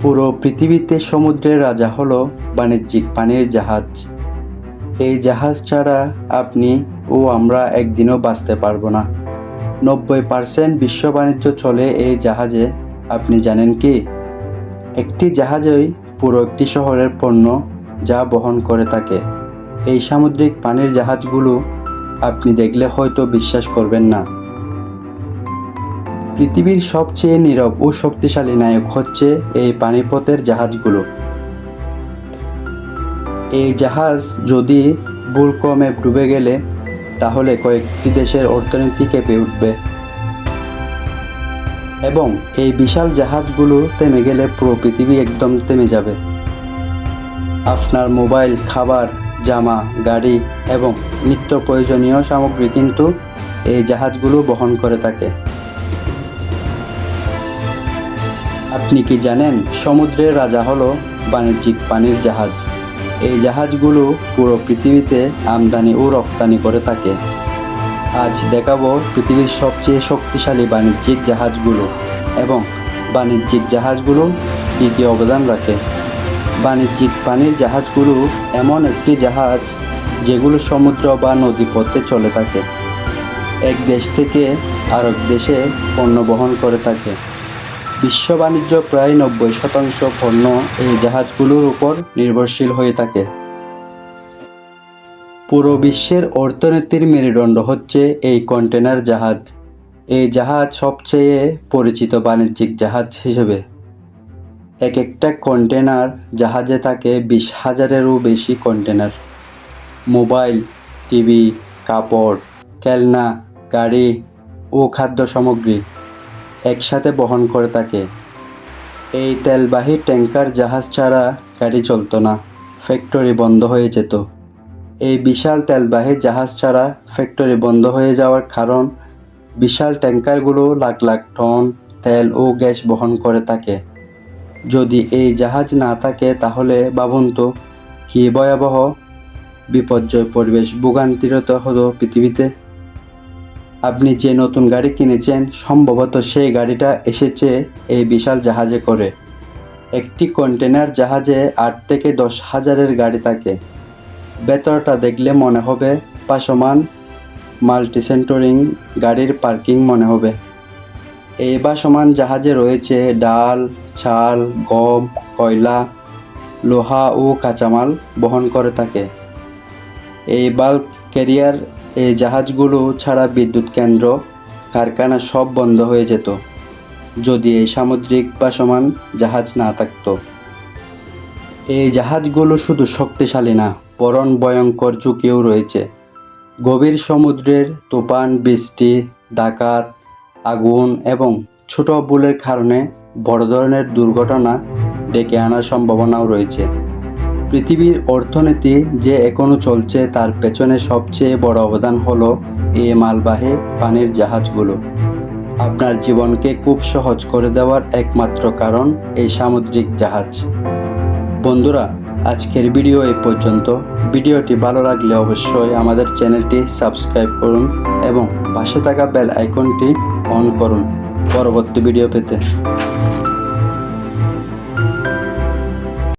পুরো পৃথিবীতে সমুদ্রের রাজা হলো বাণিজ্যিক পানির জাহাজ। এই জাহাজ ছাড়া আপনি ও আমরা একদিনও বাঁচতে পারবো না। 90% বিশ্ব বাণিজ্য চলে এই জাহাজে। আপনি জানেন কি? একটি জাহাজই পুরো একটি শহরের পণ্য যা বহন করে থাকে। এই সামুদ্রিক পানির জাহাজগুলো আপনি দেখলে হয়তো বিশ্বাস করবেন না। পৃথিবীর সবচেয়ে নীরব ও শক্তিশালী নায়ক হচ্ছে এই পানিপথের জাহাজগুলো। এই জাহাজ যদি ভুলক্রমে ডুবে গেলে তাহলে কয়েকটি দেশের অর্থনীতি কেঁপে উঠবে, এবং এই বিশাল জাহাজগুলো থেমে গেলে পুরো পৃথিবী একদম থেমে যাবে। আপনার মোবাইল, খাবার, জামা, গাড়ি এবং নিত্য প্রয়োজনীয় সামগ্রী কিন্তু এই জাহাজগুলো বহন করে থাকে। আপনি কি জানেন সমুদ্রের রাজা হলো বাণিজ্যিক পানির জাহাজ? এই জাহাজগুলো পুরো পৃথিবীতে আমদানি ও রফতানি করে থাকে। আজ দেখাবো পৃথিবীর সবচেয়ে শক্তিশালী বাণিজ্যিক জাহাজগুলো এবং বাণিজ্যিক জাহাজগুলো কী কী অবদান রাখে। বাণিজ্যিক পানির জাহাজগুলো এমন একটি জাহাজ যেগুলো সমুদ্র বা নদীপথে চলে থাকে। এক দেশ থেকে আরেক দেশে পণ্য বহন করে থাকে। বিশ্ব বাণিজ্য প্রায় 90% পণ্য এই জাহাজগুলোর উপর নির্ভরশীল হয়ে থাকে। পুরো বিশ্বের অর্থনীতির মেরুদণ্ড হচ্ছে এই কন্টেনার জাহাজ। এই জাহাজ সবচেয়ে পরিচিত বাণিজ্যিক জাহাজ হিসেবে। এক একটা কন্টেনার জাহাজে থাকে 20,000-এরও বেশি কন্টেনার। মোবাইল, টিভি, কাপড়, খেলনা, গাড়ি ও খাদ্য সামগ্রী একসাথে বহন করে থাকে। এই তেলবাহী ট্যাঙ্কার জাহাজ ছাড়া গাড়ি চলতো না, ফ্যাক্টরি বন্ধ হয়ে যেত। এই বিশাল তেলবাহী জাহাজ ছাড়া ফ্যাক্টরি বন্ধ হয়ে যাওয়ার কারণ বিশাল ট্যাঙ্কারগুলো লাখ লাখ টন তেল ও গ্যাস বহন করে থাকে। যদি এই জাহাজ না থাকে তাহলে ভাবুন তো কী ভয়াবহ বিপর্যয় পরিবেশ ভোগান্তিরত হতো পৃথিবীতে। আপনি যে নতুন গাড়ি কিনেছেন সম্ভবত সেই গাড়িটা এসেছে এই বিশাল জাহাজে করে। একটি কন্টেনার জাহাজে 8 থেকে 10,000-এর গাড়ি থাকে। ভেতরটা দেখলে মনে হবে ভাসমান মাল্টিসেন্টরিং গাড়ির পার্কিং মনে হবে। এই ভাসমান জাহাজে রয়েছে ডাল, চাল, গম, কয়লা, লোহা ও কাঁচামাল বহন করে থাকে। এই বাল্ক ক্যারিয়ার এই জাহাজগুলো ছাড়া বিদ্যুৎ কেন্দ্র, কারখানা সব বন্ধ হয়ে যেত যদি এই সামুদ্রিক ভাসমান জাহাজ না থাকত। এই জাহাজগুলো শুধু শক্তিশালী না, বরং ভয়ঙ্কর ঝুঁকিও রয়েছে। গভীর সমুদ্রের তুফান, বৃষ্টি, ডাকাত, আগুন এবং ছোট ভুলের কারণে বড় ধরনের দুর্ঘটনা ডেকে আনার সম্ভাবনাও রয়েছে। পৃথিবীর অর্থনীতি যে এখনও চলছে তার পেছনে সবচেয়ে বড় অবদান হলো এই মালবাহী পানির জাহাজগুলো। আপনার জীবনকে খুব সহজ করে দেওয়ার একমাত্র কারণ এই সামুদ্রিক জাহাজ। বন্ধুরা, আজকের ভিডিও এই পর্যন্ত। ভিডিওটি ভালো লাগলে অবশ্যই আমাদের চ্যানেলটি সাবস্ক্রাইব করুন এবং পাশে থাকা বেল আইকনটি অন করুন পরবর্তী ভিডিও পেতে।